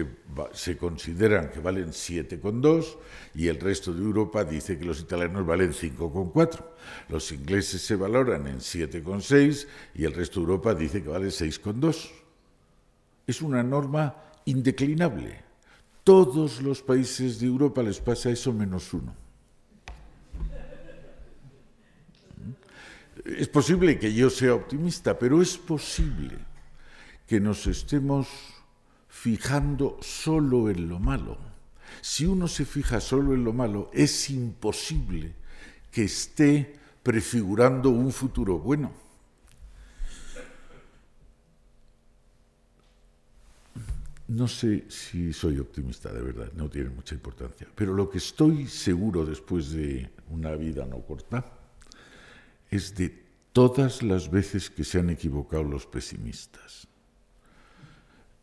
S6: se consideran que valen 7,2 y el resto de Europa dice que los italianos valen 5,4. Los ingleses se valoran en 7,6 y el resto de Europa dice que vale 6,2. Es una norma indeclinable. Todos los países de Europa les pasa eso menos uno. Es posible que yo sea optimista, pero es posible que nos estemos fijando solo en lo malo. Si uno se fija solo en lo malo, es imposible que esté prefigurando un futuro bueno. No sé si soy optimista, de verdad, no tiene mucha importancia. Pero lo que estoy seguro después de una vida no corta es de todas las veces que se han equivocado los pesimistas.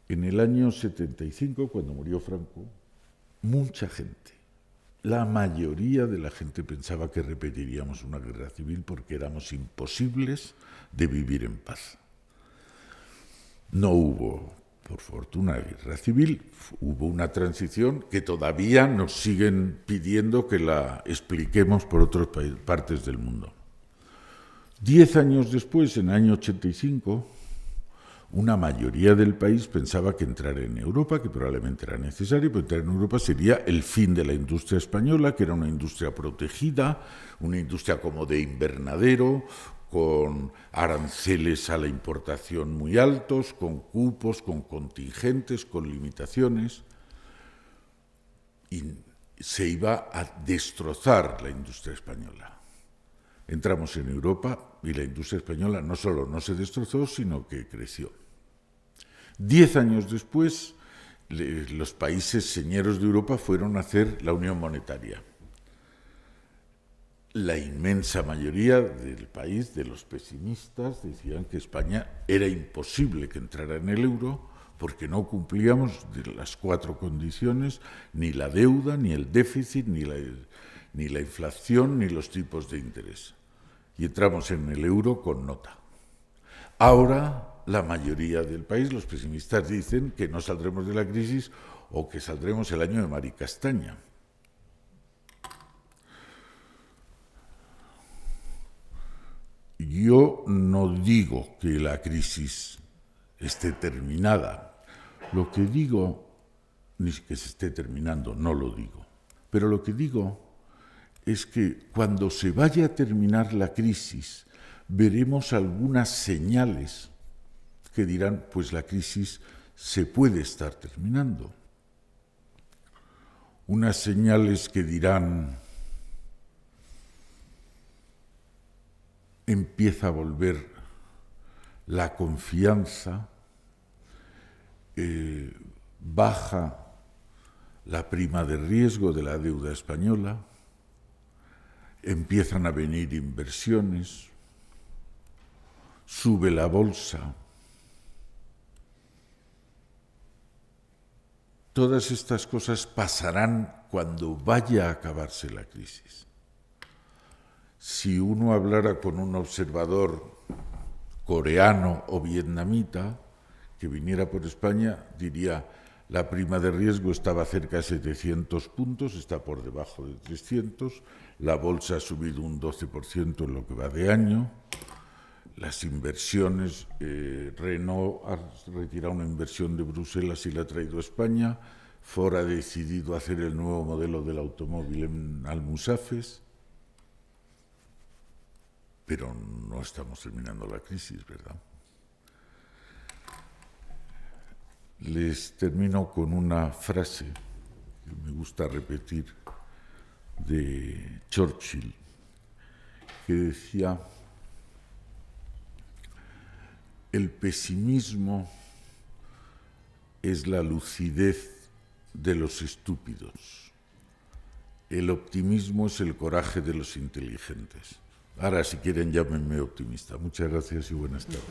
S6: En el año 75, cuando murió Franco, mucha gente, la mayoría de la gente pensaba que repetiríamos una guerra civil porque éramos imposibles de vivir en paz. No hubo, por fortuna, guerra civil, hubo una transición que todavía nos siguen pidiendo que la expliquemos por otras partes del mundo. 10 años después, en el año 85, una mayoría del país pensaba que entrar en Europa, que probablemente era necesario, pero entrar en Europa sería el fin de la industria española, que era una industria protegida, una industria como de invernadero, con aranceles a la importación muy altos, con cupos, con contingentes, con limitaciones, y se iba a destrozar la industria española. Entramos en Europa y la industria española no solo no se destrozó, sino que creció. 10 años después, los países señeros de Europa fueron a hacer la Unión Monetaria. La inmensa mayoría del país, de los pesimistas, decían que España era imposible que entrara en el euro porque no cumplíamos de las 4 condiciones, ni la deuda, ni el déficit, ni la inflación, ni los tipos de interés. Y entramos en el euro con nota. Ahora, la mayoría del país, los pesimistas dicen que no saldremos de la crisis o que saldremos el año de Maricastaña. Yo no digo que la crisis esté terminada. Lo que digo, ni que se esté terminando, no lo digo. Pero lo que digo es que cuando se vaya a terminar la crisis, veremos algunas señales que dirán, pues la crisis se puede estar terminando. Unas señales que dirán, empieza a volver la confianza, baja la prima de riesgo de la deuda española, empiezan a venir inversiones, sube la bolsa. Todas estas cosas pasarán cuando vaya a acabarse la crisis. Si uno hablara con un observador coreano o vietnamita que viniera por España, diría, la prima de riesgo estaba cerca de 700 puntos, está por debajo de 300, la bolsa ha subido un 12% en lo que va de año, las inversiones, Renault ha retirado una inversión de Bruselas y la ha traído a España, Ford ha decidido hacer el nuevo modelo del automóvil en Almusafes, pero no estamos terminando la crisis, ¿verdad? Les termino con una frase que me gusta repetir de Churchill, que decía: el pesimismo es la lucidez de los estúpidos, el optimismo es el coraje de los inteligentes. Ahora, si quieren, llámenme optimista. Muchas gracias y buenas tardes.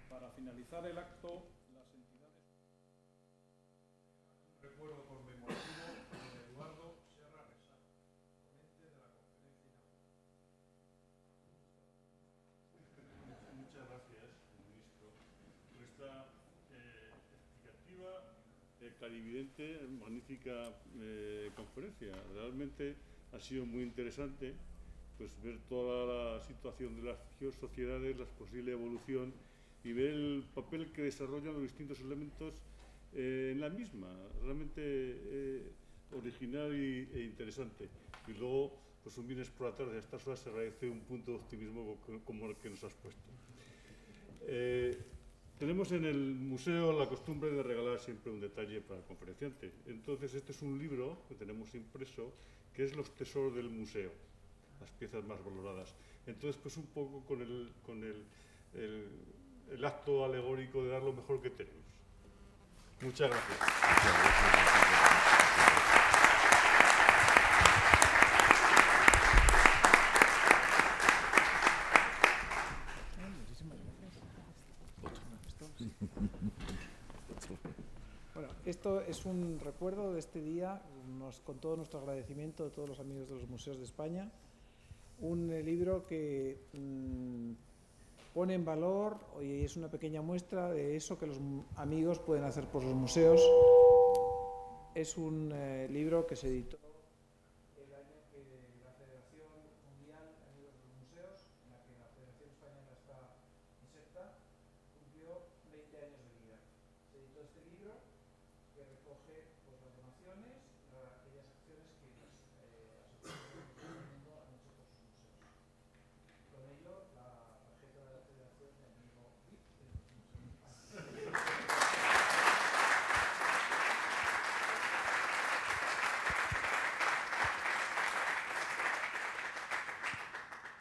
S1: Para finalizar el acto, las entidades... Un recuerdo conmemorativo de Eduardo Serra Resa, ponente de la conferencia. Muchas gracias, ministro, por esta explicativa, clarividente, magnífica conferencia. Realmente ha sido muy interesante pues, ver toda la situación de las sociedades, la posible evolución y ver el papel que desarrollan los distintos elementos en la misma, realmente original e interesante. Y luego, pues un viernes por la tarde, a estas horas se agradece un punto de optimismo como el que nos has puesto. Tenemos en el museo la costumbre de regalar siempre un detalle para el conferenciante. Entonces, este es un libro que tenemos impreso, que es Los tesoros del museo, las piezas más valoradas. Entonces, pues un poco con el acto alegórico de dar lo mejor que tenemos. Muchas gracias.
S3: Bueno, esto es un recuerdo de este día, con todo nuestro agradecimiento de todos los amigos de los museos de España. Un libro que pone en valor, y es una pequeña muestra de eso que los amigos pueden hacer por los museos. Es un libro que se editó el año que la Federación Mundial de Amigos de los Museos, en la que la Federación Española está inserta, cumplió 20 años de vida. Se editó este libro que recoge pues, las donaciones, aquellas acciones que las asociaciones están haciendo a muchos de sus museos. Con ello, la tarjeta de la Federación de Amigo VIP de los Museos de España.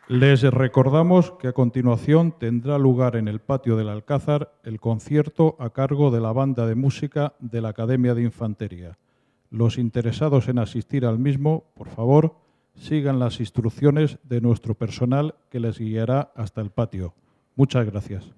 S1: Les recordamos que a continuación tendrá lugar en el patio del Alcázar el concierto a cargo de la banda de música de la Academia de Infantería. Los interesados en asistir al mismo, por favor, sigan las instrucciones de nuestro personal que les guiará hasta el patio. Muchas gracias.